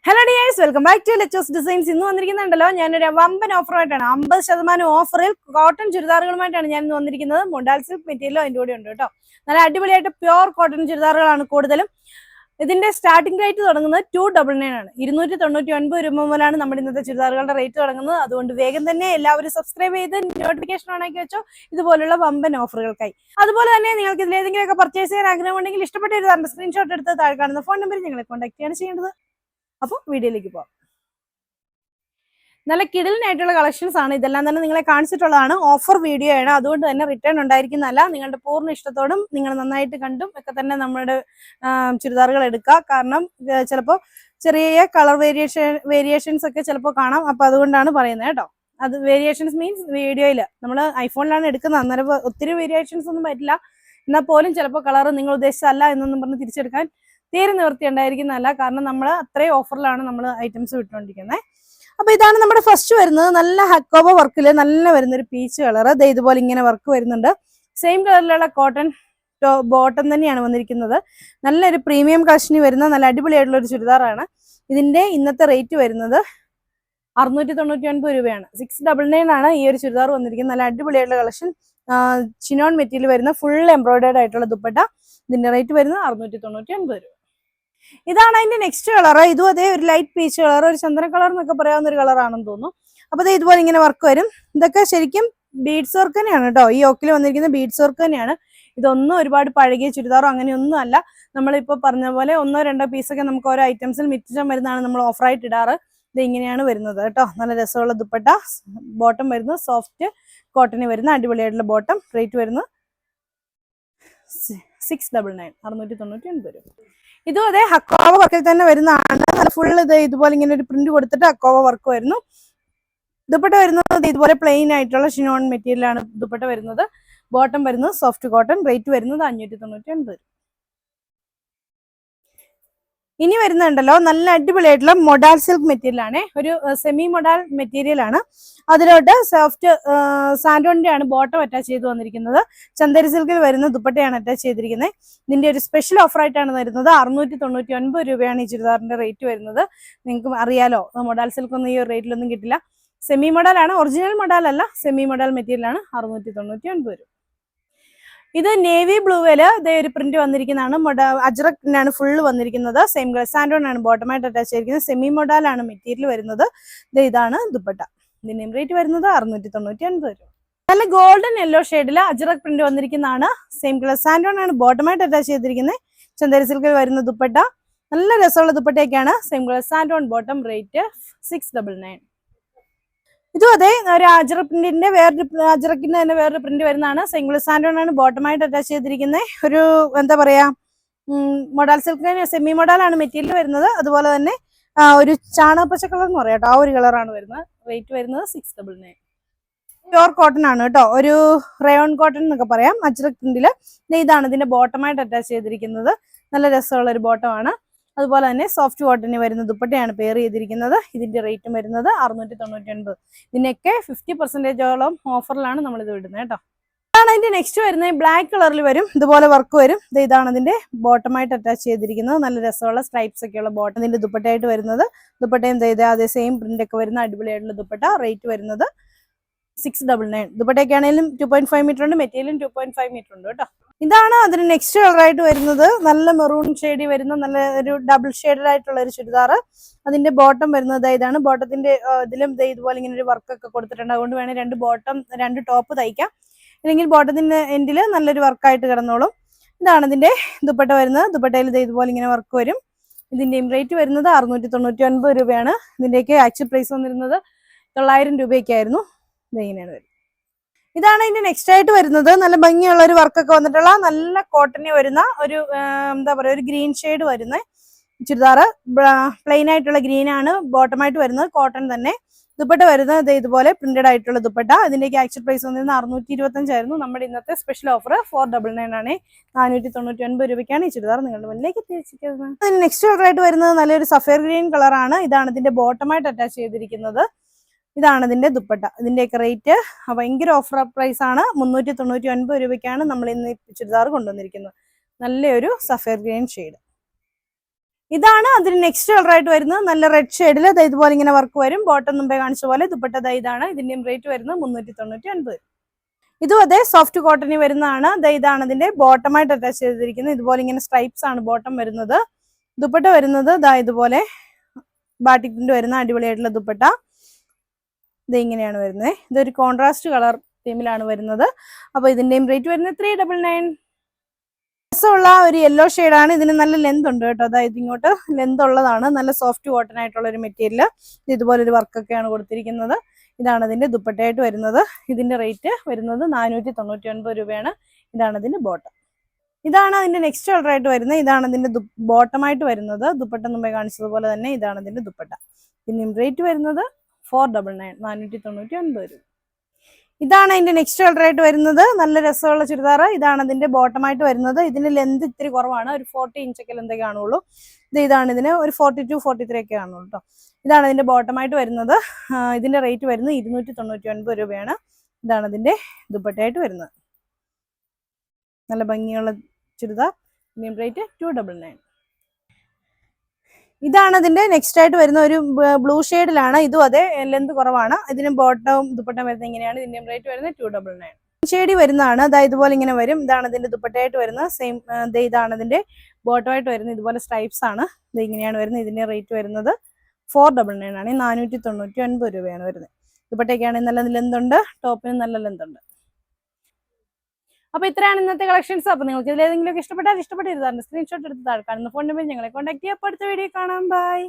Hello dears, welcome back to Let's Designs. ഇന്ന് വന്നിരിക്കുന്നുണ്ടല്ലോ ഞാനൊരു വമ്പൻ ഓഫറായിട്ടാണ് 50% ഓഫറിൽ കോട്ടൺ ചുരിദാറുകളുമായിട്ടാണ് ഞാൻ ഇന്ന് വന്നിരിക്കുന്നത്. മൊഡാൽ സിൽക്ക് മെറ്റീരിയലും അതിൻ്റെ കൂടെ ഉണ്ട് കേട്ടോ. നല്ല അടിപൊളിയായിട്ട് പ്യുവർ കോട്ടൺ ചുരിദാറുകളാണ് കൂടുതലും. ഇതിന്റെ സ്റ്റാർട്ടിംഗ് റേറ്റ് തുടങ്ങുന്നത് 299 ആണ്. 299 രൂപ മുതലാണ് നമ്മുടെ ഇന്നത്തെ ചുരിദാറുകളുടെ റേറ്റ് തുടങ്ങുന്നത്. അതുകൊണ്ട് വേഗം തന്നെ എല്ലാവരും സബ്സ്ക്രൈബ് ചെയ്ത് നോട്ടിഫിക്കേഷൻ ഓൺ ആക്കി വെച്ചോ ഇതുപോലുള്ള വമ്പൻ ഓഫറുകൾക്കായി. അതുപോലെ തന്നെ നിങ്ങൾക്ക് ഇതിലേതെങ്കിലുമൊക്കെ പർച്ചേസ് ചെയ്യാൻ ആഗ്രഹമുണ്ടെങ്കിൽ ഇഷ്ടപ്പെട്ട ഒരു സ്ക്രീൻഷോട്ട് എടുത്ത് താഴെ കാണുന്ന ഫോൺ നമ്പറിൽ ഞങ്ങളെ കോൺടാക്ട് ചെയ്യാണ് ചെയ്യേണ്ടത്. അപ്പോൾ വീഡിയോയിലേക്ക് പോകാം. നല്ല കിടിലനായിട്ടുള്ള കളക്ഷൻസ് ആണ്. ഇതെല്ലാം തന്നെ നിങ്ങളെ കാണിച്ചിട്ടുള്ളതാണ്. ഓഫർ വീഡിയോ ആണ്, അതുകൊണ്ട് തന്നെ റിട്ടേൺ ഉണ്ടായിരിക്കുന്നതല്ല. നിങ്ങളുടെ പൂർണ്ണ ഇഷ്ടത്തോടും നിങ്ങൾ നന്നായിട്ട് കണ്ടും ഒക്കെ തന്നെ നമ്മുടെ ചുരിദാറുകൾ എടുക്കുക. കാരണം ചിലപ്പോൾ ചെറിയ കളർ വേരിയേഷൻസ് ഒക്കെ ചിലപ്പോൾ കാണാം. അപ്പോൾ അതുകൊണ്ടാണ് പറയുന്നത് കേട്ടോ. അത് വേരിയേഷൻസ് മീൻസ് വീഡിയോയിൽ നമ്മൾ ഐഫോണിലാണ് എടുക്കുന്നത്. അന്നേരം ഒത്തിരി വേരിയേഷൻസ് ഒന്നും പറ്റില്ല. എന്നാൽ പോലും ചിലപ്പോൾ കളർ നിങ്ങൾ ഉദ്ദേശിച്ചതല്ല എന്നൊന്നും പറഞ്ഞ് തിരിച്ചെടുക്കാൻ തീരെ നിവൃത്തി ഉണ്ടായിരിക്കുന്നതല്ല. കാരണം നമ്മൾ അത്രയും ഓഫറിലാണ് നമ്മൾ ഐറ്റംസ് വിട്ടുകൊണ്ടിരിക്കുന്നത്. അപ്പൊ ഇതാണ് നമ്മുടെ ഫസ്റ്റ് വരുന്നത്. നല്ല ഹക്കോബ വർക്കില് നല്ല വരുന്നൊരു പീച്ച് കളർ. ഇതുപോലെ ഇങ്ങനെ വർക്ക് വരുന്നുണ്ട്. സെയിം കളറിലുള്ള കോട്ടൺ ബോട്ടം തന്നെയാണ് വന്നിരിക്കുന്നത്. നല്ലൊരു പ്രീമിയം കളക്ഷനിൽ വരുന്ന നല്ല അടിപൊളിയായിട്ടുള്ള ഒരു ചുരിദാറാണ്. ഇതിന്റെ ഇന്നത്തെ റേറ്റ് വരുന്നത് 699 രൂപയാണ്. 699 ആണ് ഈ ഒരു ചുരിദാർ വന്നിരിക്കുന്നത്. നല്ല അടിപൊളിയായിട്ടുള്ള കളക്ഷൻ. ചിനോൺ മെറ്റീരിയൽ വരുന്ന ഫുൾ എംബ്രോയിഡേർഡ് ആയിട്ടുള്ള ദുപ്പട്ട. ഇതിന്റെ റേറ്റ് വരുന്നത് 699 രൂപ. ഇതാണ് അതിന്റെ നെക്സ്റ്റ് കളർ. ഇതും അതേ ഒരു ലൈറ്റ് പീച്ച് കളർ, ഒരു ചന്ദന കളർ എന്നൊക്കെ പറയാവുന്ന ഒരു കളറാണെന്ന് തോന്നുന്നു. അപ്പൊ അത് ഇതുപോലെ ഇങ്ങനെ വർക്ക് വരും. ഇതൊക്കെ ശരിക്കും ബീഡ്സ് വർക്ക് തന്നെയാണ് കേട്ടോ. ഈ ഓക്കിൽ വന്നിരിക്കുന്ന ബീഡ്സ് വർക്ക് തന്നെയാണ്. ഇതൊന്നും ഒരുപാട് പഴകിയ ചുരിദാറോ അങ്ങനെയൊന്നും അല്ല. നമ്മളിപ്പോ പറഞ്ഞ പോലെ 1-2 പീസൊക്കെ നമുക്ക് ഓരോ ഐറ്റംസിൽ മിച്ചം വരുന്നതാണ് നമ്മൾ ഓഫറായിട്ട് ഇടാറ്. ഇത് ഇങ്ങനെയാണ് വരുന്നത് കേട്ടോ. നല്ല രസമുള്ള ദുപ്പട്ട. ബോട്ടം വരുന്നത് സോഫ്റ്റ് കോട്ടന് വരുന്ന അടിപൊളിയായിട്ടുള്ള ബോട്ടം. റേറ്റ് വരുന്നത് 699 699 രൂപ. ഇതും അതേ ഹക്കോവ വർക്കിൽ തന്നെ വരുന്നതാണ്. നല്ല ഫുൾ ഇതുപോലെ ഇങ്ങനെ ഒരു പ്രിന്റ് കൊടുത്തിട്ട് ഹക്കോവ വർക്ക് വരുന്നു. ദുപ്പട്ട വരുന്നത് ഇതുപോലെ പ്ലെയിൻ ആയിട്ടുള്ള ഷിനോൺ മെറ്റീരിയലാണ് ദുപ്പട്ട വരുന്നത്. ബോട്ടം വരുന്നത് സോഫ്റ്റ് കോട്ടൺ. റേറ്റ് വരുന്നത് 599 രൂപ. ഇനി വരുന്നുണ്ടല്ലോ നല്ല അടിപൊളിയായിട്ടുള്ള മൊഡാൽ സിൽക്ക് മെറ്റീരിയൽ ആണ്. ഒരു സെമി മൊഡാൽ മെറ്റീരിയൽ ആണ്. അതിലോട്ട് സോഫ്റ്റ് സാൻഡോണിന്റെ ആണ് ബോട്ടം അറ്റാച്ച് ചെയ്ത് വന്നിരിക്കുന്നത്. ചന്ദേരി സിൽക്കിൽ വരുന്ന ദുപ്പട്ടയാണ് അറ്റാച്ച് ചെയ്തിരിക്കുന്നത്. ഇതിന്റെ ഒരു സ്പെഷ്യൽ ഓഫർ ആയിട്ടാണ് വരുന്നത്. 699 രൂപയാണ് ഈ ചുരിദാറിന്റെ റേറ്റ് വരുന്നത്. നിങ്ങൾക്ക് അറിയാലോ, മൊഡാൽ സിൽക്ക് ഒന്നും ഈ ഒരു റേറ്റിലൊന്നും കിട്ടില്ല. സെമി മൊഡാലാണ്, ഒറിജിനൽ മൊഡാൽ അല്ല, സെമി മൊഡാൽ മെറ്റീരിയൽ ആണ്. 699 രൂപ. ഇത് നേവി ബ്ലൂവില് ഇതേ ഒരു പ്രിന്റ് വന്നിരിക്കുന്നതാണ്. അജ്രക്കിനാണ് ഫുള്ള് വന്നിരിക്കുന്നത്. സെയിം കളർ സാൻഡോൺ ആണ് ബോട്ടമായിട്ട് അറ്റാച്ച് ചെയ്തിരിക്കുന്നത്. സെമി മൊഡാലാണ് മെറ്റീരിയൽ വരുന്നത്. ഇതാണ് ദുപ്പട്ട. ഇതിന്റെ റേറ്റ് വരുന്നത് 699 രൂപ. നല്ല ഗോൾഡൻ യെല്ലോ ഷെയ്ഡില് അജ്രക് പ്രിന്റ് വന്നിരിക്കുന്നതാണ്. സെയിം കളർ സാൻഡോൺ ആണ് ബോട്ടമായിട്ട് അറ്റാച്ച് ചെയ്തിരിക്കുന്നത്. ചന്ദേരി സിൽക്കിൽ വരുന്ന ദുപ്പട്ട. നല്ല രസമുള്ള ദുപ്പട്ടയൊക്കെയാണ്. സെയിം കളർ സാൻഡോൺ ബോട്ടം. റേറ്റ് 699. ഇതും അതെ ഒരു അജ്രക്കിന്റെ തന്നെ വേറൊരു പ്രിന്റ് വരുന്നതാണ്. സിംഗിൾ സാൻഡോൺ ആണ് ബോട്ടമായിട്ട് അറ്റാച്ച് ചെയ്തിരിക്കുന്നത്. ഒരു എന്താ പറയാ മൊഡാൽ സിൽക്ക് സെമി മൊഡാലാണ് മെറ്റീരിയൽ വരുന്നത്. അതുപോലെ തന്നെ ഒരു ചാണകപ്പച്ച കളർ എന്ന് പറയാം കേട്ടോ. ആ ഒരു കളറാണ് വരുന്നത്. റേറ്റ് വരുന്നത് 699. പ്യോർ കോട്ടൺ ആണ് കേട്ടോ. ഒരു റയോൺ കോട്ടൺ എന്നൊക്കെ പറയാം. അജ്രക് പ്രിന്റില് ഇതാണ് ഇതിന്റെ ബോട്ടമായിട്ട് അറ്റാച്ച് ചെയ്തിരിക്കുന്നത്. നല്ല രസമുള്ള ഒരു ബോട്ടമാണ്. അതുപോലെ തന്നെ സോഫ്റ്റ് കോട്ടന് വരുന്ന ദുപ്പട്ടയാണ് പെയർ ചെയ്തിരിക്കുന്നത്. ഇതിന്റെ റേറ്റും വരുന്നത് 699. ഇതിനൊക്കെ 50% ഓഫറിലാണ് നമ്മൾ ഇത് വിടുന്നത് കേട്ടോ. ഇതാണ് അതിന്റെ നെക്സ്റ്റ് വരുന്നത്. ബ്ലാക്ക് കളറിൽ വരും. ഇതുപോലെ വർക്ക് വരും. ഇതാണ് ഇതിന്റെ ബോട്ടമായിട്ട് അറ്റാച്ച് ചെയ്തിരിക്കുന്നത്. നല്ല രസമുള്ള സ്ട്രൈപ്സ് ഒക്കെയുള്ള ബോട്ടം. ഇതിന്റെ ദുപ്പട്ടയായിട്ട് വരുന്നത്. ദുപ്പട്ടയും അതേ സെയിം പ്രിന്റ് ഒക്കെ വരുന്ന അടിപൊളിയായിട്ടുള്ള ദുപ്പട്ട. റേറ്റ് വരുന്നത് 699. ദുപ്പട്ടയൊക്കെ ആണെങ്കിലും 2.5 മീറ്റർ ഉണ്ട്. മെറ്റീരിയലും 2.5 മീറ്റർ ഉണ്ട് കേട്ടോ. ഇതാണ് അതിന് നെക്സ്റ്റ് കളറായിട്ട് വരുന്നത്. നല്ല മെറൂൺ ഷെയ്ഡിൽ വരുന്ന നല്ല ഒരു ഡബിൾ ഷെയ്ഡഡ് ആയിട്ടുള്ള ഒരു ചുരിദാർ. അതിന്റെ ബോട്ടം വരുന്നത് ഇതാണ്. ബോട്ടത്തിന്റെ ഇതിലും ഇതുപോലെ ഇങ്ങനെ ഒരു വർക്ക് ഒക്കെ കൊടുത്തിട്ടുണ്ട്. അതുകൊണ്ട് വേണേൽ രണ്ട് ടോപ്പ് തയ്ക്കാം. അല്ലെങ്കിൽ ബോട്ടത്തിന്റെ എൻഡിൽ നല്ലൊരു വർക്കായിട്ട് കിടന്നോളും. ഇതാണ് ഇതിന്റെ ദുപ്പട്ട വരുന്നത്. ദുപ്പട്ടയിൽ ഇതുപോലെ ഇങ്ങനെ വർക്ക് വരും. ഇതിന്റെയും റേറ്റ് വരുന്നത് 699 രൂപയാണ്. ഇതിന്റെയൊക്കെ ആക്ച്വൽ പ്രൈസ് വന്നിരുന്നത് 900 രൂപയൊക്കെ ആയിരുന്നു. ഇങ്ങനെയാണ് വരുന്നത്. ഇതാണ് ഇതിന്റെ നെക്സ്റ്റ് ആയിട്ട് വരുന്നത്. നല്ല ഭംഗിയുള്ള ഒരു വർക്കൊക്കെ വന്നിട്ടുള്ള നല്ല കോട്ടന് വരുന്ന ഒരു എന്താ പറയുക ഒരു ഗ്രീൻ ഷെയ്ഡ് വരുന്ന ചുരിദാറ്. പ്ലെയിൻ ആയിട്ടുള്ള ഗ്രീൻ ആണ് ബോട്ടമായിട്ട് വരുന്നത്. കോട്ടൺ തന്നെ. ദുപ്പട്ട വരുന്നത് ഇതുപോലെ പ്രിന്റഡ് ആയിട്ടുള്ള ദുപ്പട്ട. ഇതിന്റെയൊക്കെ ആക്ച്വൽ പ്രൈസ് വന്നിരുന്നത് 625 ആയിരുന്നു. നമ്മുടെ ഇന്നത്തെ സ്പെഷ്യൽ ഓഫർ 499 ആണ്. 499 രൂപയ്ക്കാണ് ഈ ചുരിദാർ നിങ്ങളുടെ മുന്നിലേക്ക് എത്തിച്ചിരിക്കുന്നത്. അതിന് നെക്സ്റ്റ് കളറായിട്ട് വരുന്നത് നല്ലൊരു സഫയർ ഗ്രീൻ കളറാണ്. ഇതാണ് ഇതിന്റെ ബോട്ടമായിട്ട് അറ്റാച്ച് ചെയ്തിരിക്കുന്നത്. ഇതാണ് ഇതിന്റെ ദുപ്പട്ട. ഇതിന്റെയൊക്കെ റേറ്റ് ഭയങ്കര ഓഫർ പ്രൈസ് ആണ്. 399 രൂപയ്ക്കാണ് നമ്മൾ ഇന്ന് ചുരിദാർ കൊണ്ടുവന്നിരിക്കുന്നത്. നല്ലൊരു സഫയർ ഗ്രീൻ ഷെയ്ഡ്. ഇതാണ് അതിന് നെക്സ്റ്റ് കളർ ആയിട്ട് വരുന്നത്. നല്ല റെഡ് ഷെയ്ഡിൽ ഇതുപോലെ ഇങ്ങനെ വർക്ക് വരും. ബോട്ടം മുമ്പേ കാണിച്ച പോലെ. ദുപ്പട്ട ഇതാണ്. ഇതിന്റെയും റേറ്റ് വരുന്നത് 399. ഇതും അതെ സോഫ്റ്റ് കോട്ടണിൽ വരുന്നതാണ്. ഇതാണ് ഇതിന്റെ ബോട്ടമായിട്ട് അറ്റാച്ച് ചെയ്തിരിക്കുന്നത്. ഇതുപോലെ ഇങ്ങനെ സ്ട്രൈപ്സ് ആണ് ബോട്ടം വരുന്നത്. ദുപ്പട്ട വരുന്നത് ഇതുപോലെ ബാട്ടിക് പ്രിന്റ് വരുന്ന അടിപൊളിയായിട്ടുള്ള ദുപ്പട്ട. ഇങ്ങനെയാണ് വരുന്നത്. ഇതൊരു കോൺട്രാസ്റ്റ് കളർ തീമിലാണ് വരുന്നത്. അപ്പൊ ഇതിന്റെയും റേറ്റ് വരുന്നത് 399. രസമുള്ള ഒരു യെല്ലോ ഷെയ്ഡാണ്. ഇതിന് നല്ല ലെന്ത് ഉണ്ട് കേട്ടോ. അതായത് ഇങ്ങോട്ട് ലെന്ത് ഉള്ളതാണ്. നല്ല സോഫ്റ്റ് കോട്ടൺ ആയിട്ടുള്ള ഒരു മെറ്റീരിയൽ. ഇതുപോലെ ഒരു വർക്കൊക്കെയാണ് കൊടുത്തിരിക്കുന്നത്. ഇതാണ് ഇതിന്റെ ദുപ്പട്ടയായിട്ട് വരുന്നത്. ഇതിന്റെ റേറ്റ് വരുന്നത് 499 രൂപയാണ്. ഇതാണ് ഇതിന്റെ ബോട്ടം. ഇതാണ് അതിന്റെ നെക്സ്റ്റ് കളർ ആയിട്ട് വരുന്നത്. ഇതാണ് ഇതിന്റെ ബോട്ടമായിട്ട് വരുന്നത്. ദുപ്പട്ട മുമ്പേ കാണിച്ചതുപോലെ തന്നെ ഇതാണ് ഇതിന്റെ ദുപ്പട്ട. ഇതിന്റെ റേറ്റ് വരുന്നത് 499, 499 രൂപ. ഇതാണ് അതിന്റെ നെക്സ്റ്റ് കളർ ആയിട്ട് വരുന്നത്. നല്ല രസമുള്ള ചുരിദാർ. ഇതാണ് അതിന്റെ ബോട്ടമായിട്ട് വരുന്നത്. ഇതിന്റെ ലെന്ത് ഇത്തിരി കുറവാണ്. ഒരു 40 ഇഞ്ചൊക്കെ ലെന്ത് കാണുള്ളൂ. ഇതാണ് ഇതിന് ഒരു 42, 43 ഒക്കെ കാണുള്ളൂ കേട്ടോ. ഇതാണ് ഇതിന്റെ ബോട്ടമായിട്ട് വരുന്നത്. ഇതിന്റെ റേറ്റ് വരുന്നത് 299 രൂപയാണ്. ഇതാണ് ഇതിന്റെ ദുപ്പട്ടയായിട്ട് വരുന്നത്. നല്ല ഭംഗിയുള്ള ചുരിദാർ. ഇതിന്റെ റേറ്റ് 299. ഇതാണ് ഇതിന്റെ നെക്സ്റ്റ് ആയിട്ട് വരുന്ന ഒരു ബ്ലൂ ഷെയ്ഡിലാണ്. ഇതും അതെ ലെന്ത് കുറവാണ്. ഇതിന് ബോട്ടവും ദുപ്പട്ടയും വരുന്നത് ഇങ്ങനെയാണ്. ഇതിന്റെ റേറ്റ് വരുന്നത് 299. ഷെയ്ഡി വരുന്നതാണ്. ഇതുപോലെ ഇങ്ങനെ വരും. ഇതാണ് ഇതിന്റെ ദുപ്പട്ടയായിട്ട് വരുന്നത്. സെയിം ഇതാണ് ഇതിന്റെ ബോട്ടമായിട്ട് വരുന്നത്. ഇതുപോലെ സ്ട്രൈപ്സ് ആണ്. ഇങ്ങനെയാണ് വരുന്നത്. ഇതിന്റെ റേറ്റ് വരുന്നത് 499 ആണ്. 499 രൂപയാണ് വരുന്നത്. ദുപ്പട്ടയ്ക്കാണെങ്കിൽ നല്ല ലെന്ത് ഉണ്ട്. ടോപ്പിന് നല്ല ലെന്ത് ഉണ്ട്. അപ്പൊ ഇത്രയാണ് ഇന്നത്തെ കളക്ഷൻസ്. അപ്പൊ നിങ്ങൾക്ക് ഇതിലേതെങ്കിലും ഇഷ്ടപ്പെട്ടിരുന്നതാണ് സ്ക്രീൻഷോട്ട് എടുത്ത് താഴെ കാണുന്ന ഫോൺ നമ്പറിൽ ഞങ്ങളെ കോൺടാക്ട് ചെയ്യാം. അടുത്ത വീഡിയോ കാണാം. ബൈ.